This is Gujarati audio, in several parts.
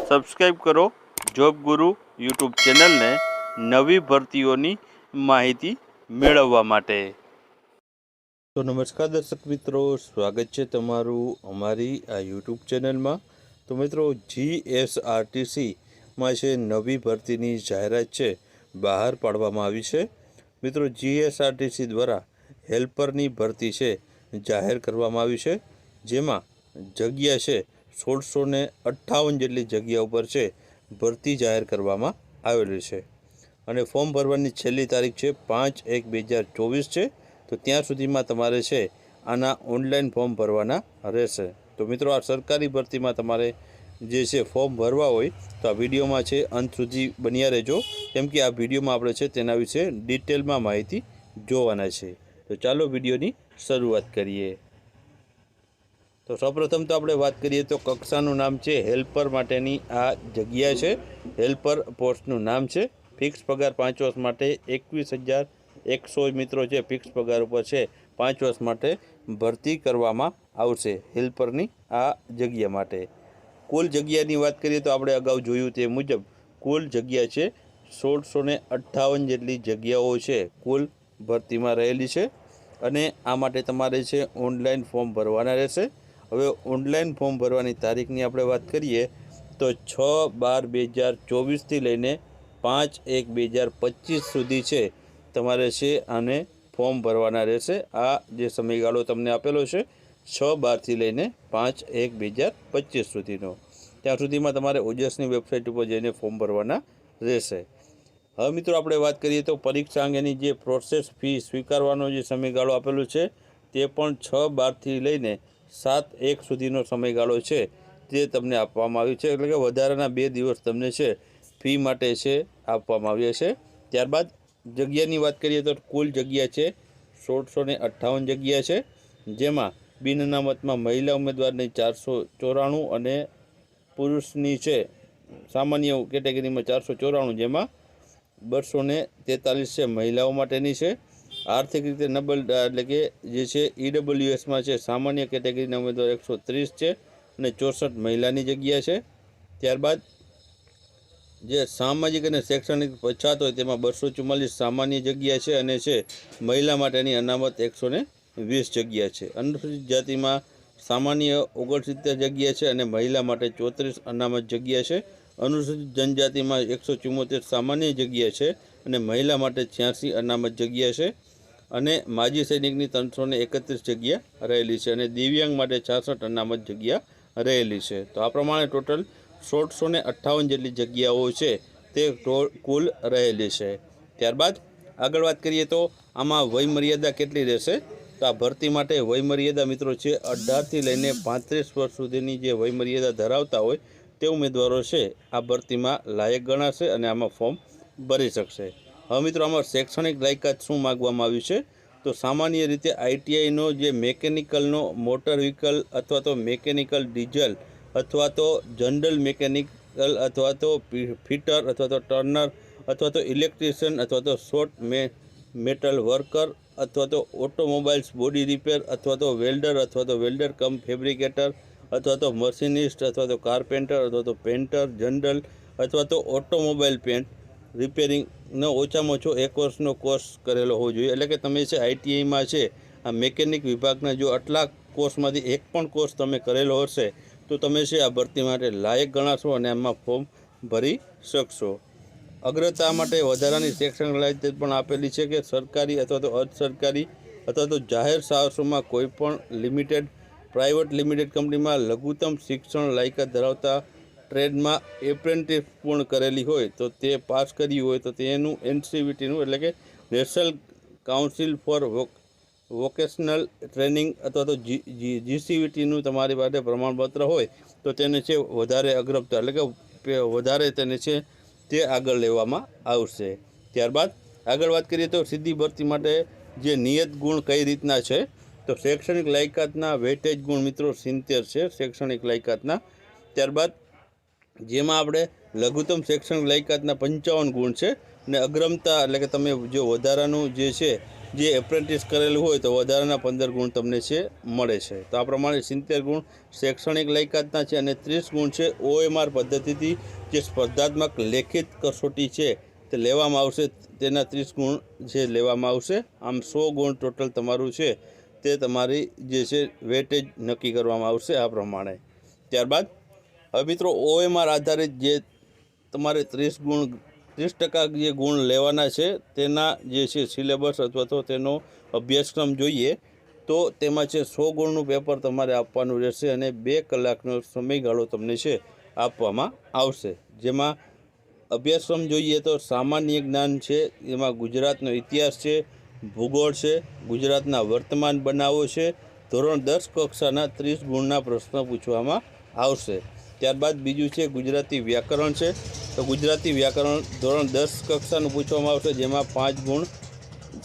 સબસ્ક્રાઈબ કરો જોબ ગુરુ યુટ્યુબ ચેનલને નવી ભરતીઓની માહિતી મેળવવા માટે। તો નમસ્કાર દર્શક મિત્રો, સ્વાગત છે તમારું અમારી આ યુટ્યુબ ચેનલમાં। તો મિત્રો જીએસઆરટીસીમાં છે નવી ભરતીની જાહેરાત છે બહાર પાડવામાં આવી છે। મિત્રો જીએસઆરટીસી દ્વારા હેલ્પરની ભરતી છે જાહેર કરવામાં આવી છે, જેમાં જગ્યા છે 1658 જેટલી જગ્યા ઉપર છે ભરતી જાહેર કરવામાં આવેલી છે અને ફોર્મ ભરવાની છેલ્લી તારીખ છે 5/1/2024 છે। તો ત્યાં સુધીમાં તમારે છે આના ઓનલાઈન ફોર્મ ભરવાના રહેશે। તો મિત્રો આ સરકારી ભરતીમાં તમારે જે છે ફોર્મ ભરવા હોય તો આ વિડીયોમાં છે અંત સુધી બન્યા રહેજો, કેમ કે આ વિડીયોમાં આપણે છે તેના વિશે ડિટેલમાં માહિતી જોવાના છે। તો ચાલો વિડીયોની શરૂઆત કરીએ। તો સૌપ્રથમ તો આપણે વાત કરીએ તો કક્ષાનું નામ છે હેલ્પર માટેની આ જગ્યા છે। હેલ્પર પોસ્ટનું નામ છે। ફિક્સ પગાર 5 વર્ષ માટે 21,100 મિત્રો છે ફિક્સ પગાર ઉપર છે 5 વર્ષ માટે ભરતી કરવામાં આવશે હેલ્પરની આ જગ્યા માટે। કુલ જગ્યાની વાત કરીએ તો આપણે અગાઉ જોયું તે મુજબ કુલ જગ્યા છે 1658 જેટલી જગ્યાઓ છે કુલ ભરતીમાં રહેલી છે અને આ માટે તમારે છે ઓનલાઈન ફોર્મ ભરવાના રહેશે। હવે ઓનલાઈન ફોર્મ ભરવાની તારીખની આપણે વાત કરીએ તો 6/12/2024થી લઈને 5/1/2025 સુધી છે તમારે છે આને ફોર્મ ભરવાના રહેશે। આ જે સમયગાળો તમને આપેલો છે 6/12થી લઈને 5/1/2025 સુધીનો, ત્યાં સુધીમાં તમારે ઓજસની વેબસાઇટ ઉપર જઈને ફોર્મ ભરવાના રહેશે। હવે મિત્રો આપણે વાત કરીએ તો પરીક્ષા અંગેની જે પ્રોસેસ ફી સ્વીકારવાનો જે સમયગાળો આપેલો છે તે પણ 6/12થી લઈને 7/1 સુધીનો સમયગાળો છે તે તમને આપવામાં આવ્યો છે, એટલે કે વધારાના 2 દિવસ તમને છે ફી માટે છે આપવામાં આવ્યા છે। ત્યારબાદ જગ્યાની વાત કરીએ તો કુલ જગ્યા છે 1658 જગ્યા છે, જેમાં બિન અનામતમાં મહિલા ઉમેદવારની 494 અને પુરુષની છે સામાન્ય કેટેગરીમાં 494, જેમાં 243 છે મહિલાઓ માટેની છે। આર્થિક રીતે નબળ એટલે કે જે છે ઈડબ્લ્યુએસમાં છે સામાન્ય કેટેગરીના ઉમેદવાર 130 છે અને 64 મહિલાની જગ્યા છે। ત્યારબાદ જે સામાજિક અને શૈક્ષણિક પછાત હોય તેમાં 244 સામાન્ય જગ્યા છે અને છે મહિલા માટેની અનામત 120 જગ્યા છે। અનુસૂચિત જાતિમાં સામાન્ય 69 જગ્યા છે અને મહિલા માટે 34 અનામત જગ્યા છે। અનુસૂચિત જનજાતિમાં 174 સામાન્ય જગ્યા છે અને મહિલા માટે 86 અનામત જગ્યા છે અને માજી સૈનિકની 331 જગ્યા રહેલી છે અને દિવ્યાંગ માટે 66 અનામત જગ્યા રહેલી છે। તો આ પ્રમાણે ટોટલ 1658 જેટલી જગ્યાઓ છે તે કુલ રહેલી છે। ત્યારબાદ આગળ વાત કરીએ તો આમાં વયમર્યાદા કેટલી રહેશે, તો આ ભરતી માટે વયમર્યાદા મિત્રો છે 18થી લઈને 35 વર્ષ સુધીની જે વયમર્યાદા ધરાવતા હોય તે ઉમેદવારો છે આ ભરતીમાં લાયક ગણાશે અને આમાં ફોર્મ ભરી શકશે। હવે મિત્રો આમાં શૈક્ષણિક લાયકાત શું માગવામાં આવ્યું છે, તો સામાન્ય રીતે આઈટીઆઈનો જે મેકેનિકલનો મોટર વ્હીકલ અથવા તો મેકેનિકલ ડીઝલ અથવા તો જનરલ મેકેનિકલ અથવા તો ફિટર અથવા તો ટર્નર અથવા તો ઇલેક્ટ્રિશિયન અથવા તો શોર્ટ મેટલ વર્કર અથવા તો ઓટોમોબાઈલ્સ બોડી રિપેર અથવા તો વેલ્ડર કમ ફેબ્રિકેટર અથવા તો મશીનિસ્ટ અથવા તો કાર્પેન્ટર અથવા તો પેન્ટર જનરલ અથવા તો ઓટોમોબાઈલ પેન્ટ રિપેરિંગનો ઓછામાં ઓછો 1 વર્ષનો કોર્સ કરેલો હોવો જોઈએ। એટલે કે તમે છે આઈટીઆઈમાં છે આ મેકેનિક વિભાગના જો આટલા કોર્સમાંથી એક પણ કોર્સ તમે કરેલો હશે તો તમે છે આ ભરતી માટે લાયક ગણાશો અને આમાં ફોર્મ ભરી શકશો। અગ્રતા માટે વધારાની શૈક્ષણિક લાયકાત પણ આપેલી છે કે સરકારી અથવા તો અર્ધ સરકારી અથવા તો જાહેર સાહસોમાં કોઈપણ પ્રાઇવેટ લિમિટેડ કંપનીમાં લઘુત્તમ શિક્ષણ લાયકાત ધરાવતા ટ્રેડમાં એપ્રેન્ટિસ પૂર્ણ કરેલી હોય તો તે પાસ કર્યું હોય તો તેનું એનસીવીટીનું એટલે કે national council four vocational training અથવા તો જીસીવીટીનું તમારી પાસે પ્રમાણપત્ર હોય તો તેને છે વધારે અગ્રતા એટલે કે વધારે તેને છે તે આગળ લેવામાં આવશે। ત્યારબાદ આગળ વાત કરીએ તો સીધી ભરતી માટે જે નિયત ગુણ કઈ રીતના છે, તો શૈક્ષણિક લાયકાતના વેટેજ ગુણ મિત્રો 70 છે શૈક્ષણિક લાયકાતના। ત્યારબાદ જેમાં આપણે લઘુત્તમ શૈક્ષણિક લાયકાતના 55 ગુણ છે અને અગ્રમતા એટલે કે તમે જો વધારાનું જે છે જે એપ્રેન્ટિસ કરેલું હોય તો વધારાના 15 ગુણ તમને છે મળે છે. તો આ પ્રમાણે 70 ગુણ શૈક્ષણિક લાયકાતના છે અને 30 ગુણ છે OMR પદ્ધતિથી જે સ્પર્ધાત્મક લેખિત કસોટી છે તે લેવામાં આવશે, તેના 30 ગુણ જે લેવામાં આવશે. આમ 100 ગુણ ટોટલ તમારું છે તે તમારી જે છે વેટેજ નક્કી કરવામાં આવશે આ પ્રમાણે. ત્યારબાદ હવે મિત્રો OMR આધારિત જે તમારે 30% જે ગુણ લેવાના છે તેના જે છે સિલેબસ અથવા તો તેનો અભ્યાસક્રમ જોઈએ તો તેમાં છે 100 ગુણનું પેપર તમારે આપવાનું રહેશે અને 2 કલાકનો સમયગાળો તમને છે આપવામાં આવશે. જેમાં અભ્યાસક્રમ જોઈએ તો સામાન્ય જ્ઞાન છે, એમાં ગુજરાતનો ઇતિહાસ છે, ભૂગોળ છે, ગુજરાતના વર્તમાન બનાવો છે, ધોરણ 10 કક્ષાના 30 ગુણના પ્રશ્નો પૂછવામાં આવશે. ત્યારબાદ બીજું છે ગુજરાતી વ્યાકરણ છે, તો ગુજરાતી વ્યાકરણ ધોરણ 10 કક્ષાનું પૂછવામાં આવશે, જેમાં 5 ગુણ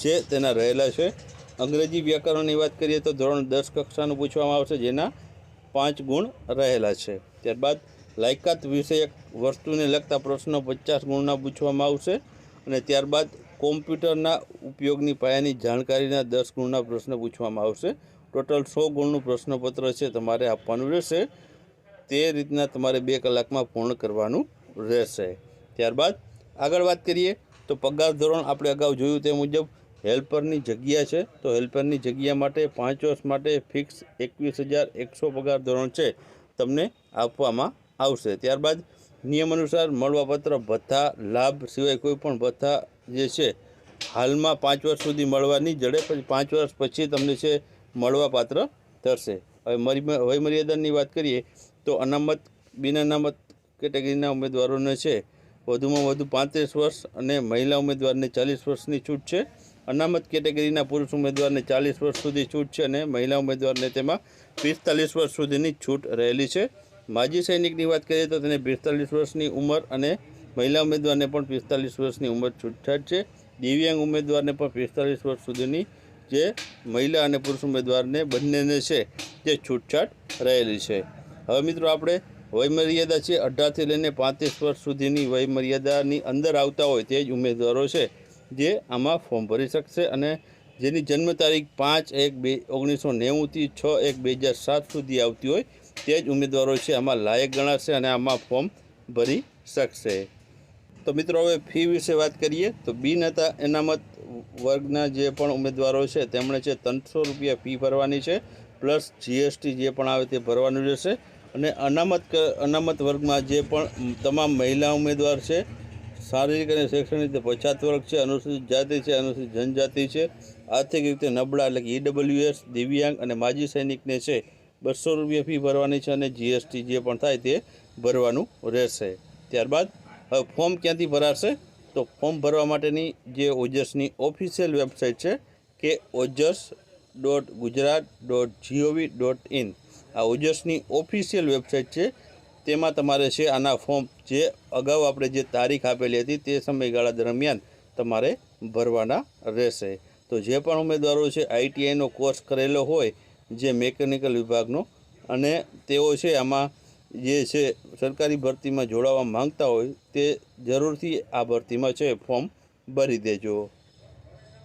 છે તેના રહેલા છે. અંગ્રેજી વ્યાકરણની વાત કરીએ તો ધોરણ 10 કક્ષાનું પૂછવામાં આવશે, જેના 5 ગુણ રહેલા છે. ત્યારબાદ લાયકાત વિષયક વસ્તુને લગતા પ્રશ્નો 50 ગુણના પૂછવામાં આવશે અને ત્યારબાદ કોમ્પ્યુટરના ઉપયોગની પાયાની જાણકારીના 10 ગુણના પ્રશ્નો પૂછવામાં આવશે. ટોટલ 100 ગુણનું પ્રશ્નપત્ર છે તમારે આપવાનું રહેશે. તે રીતના તમારે 2 કલાકમાં પૂર્ણ કરવાનું રહેશે. ત્યારબાદ આગળ વાત કરીએ તો પગાર ધોરણ આપણે અગાઉ જોયું તે મુજબ હેલ્પરની જગ્યા છે, તો હેલ્પરની જગ્યા માટે 5 વર્ષ માટે ફિક્સ 21,100 પગાર ધોરણ છે તમને આપવામાં આવશે. ત્યારબાદ નિયમ અનુસાર મળવાપાત્ર ભથ્થા લાભ સિવાય કોઈ પણ ભથ્થા જે છે હાલમાં 5 વર્ષ સુધી મળવાની જડે, પછી 5 વર્ષ પછી તમને છે મળવાપાત્ર થશે. હવે વયમર્યાદાની વાત કરીએ તો અનામત બિન અનામત કેટેગરીના ઉમેદવારોને છે વધુમાં વધુ 35 વર્ષ અને મહિલા ઉમેદવારને 40 વર્ષની છૂટ છે. અનામત કેટેગરીના પુરુષ ઉમેદવારને 40 વર્ષ સુધી છૂટ છે અને મહિલા ઉમેદવારને તેમાં 45 વર્ષ સુધીની છૂટ રહેલી છે. માજી સૈનિકની વાત કરીએ તો તેને 45 વર્ષની ઉંમર અને મહિલા ઉમેદવારને પણ 45 વર્ષની ઉંમર છૂટછાટ છે. દિવ્યાંગ ઉમેદવારને પણ 45 વર્ષ સુધીની જે મહિલા અને પુરુષ ઉમેદવારને બંનેને છે જે છૂટછાટ રહેલી છે. હવે મિત્રો આપણે વયમર્યાદા છે 18થી લઈને 35 વર્ષ સુધીની વયમર્યાદાની અંદર આવતા હોય તે જ ઉમેદવારો છે જે આમાં ફોર્મ ભરી શકશે અને જેની જન્મ તારીખ 5/1/1990થી 6/1/2007 સુધી આવતી હોય તે જ ઉમેદવારો છે આમાં લાયક ગણાશે અને આમાં ફોર્મ ભરી શકશે. તો મિત્રો હવે ફી વિશે વાત કરીએ તો બિન અનામત વર્ગના જે પણ ઉમેદવારો છે તેમણે છે 300 રૂપિયા ફી ભરવાની છે, પ્લસ GST જે પણ આવે તે ભરવાનું રહેશે. અને અનામત વર્ગમાં જે પણ તમામ મહિલા ઉમેદવાર છે, શારીરિક અને શૈક્ષણિક રીતે પછાત વર્ગ છે, અનુસૂચિત જાતિ છે, અનુસૂચિત જનજાતિ છે, આર્થિક રીતે નબળા એટલે કે EWS, દિવ્યાંગ અને માજી સૈનિકને છે 200 રૂપિયા ફી ભરવાની છે અને GST જે પણ થાય તે ભરવાનું રહેશે. ત્યારબાદ હવે ફોર્મ ક્યાંથી ભરાશે તો ફોર્મ ભરવા માટેની જે ઓજસની ઓફિશિયલ વેબસાઇટ છે કે ojas.gujarat.gov.in, આ ઓજસની ઓફિશિયલ વેબસાઇટ છે. તેમાં તમારે છે આના ફોર્મ જે અગાઉ આપણે જે તારીખ આપેલી હતી તે સમયગાળા દરમિયાન તમારે ભરવાના રહેશે. તો જે પણ ઉમેદવારો છે ITIનો કોર્સ કરેલો હોય જે મિકેનિકલ વિભાગનો અને તેઓ છે આમાં જે છે સરકારી ભરતીમાં જોડાવા માંગતા હોય તે જરૂરથી આ ભરતીમાં છે ફોર્મ ભરી દેજો.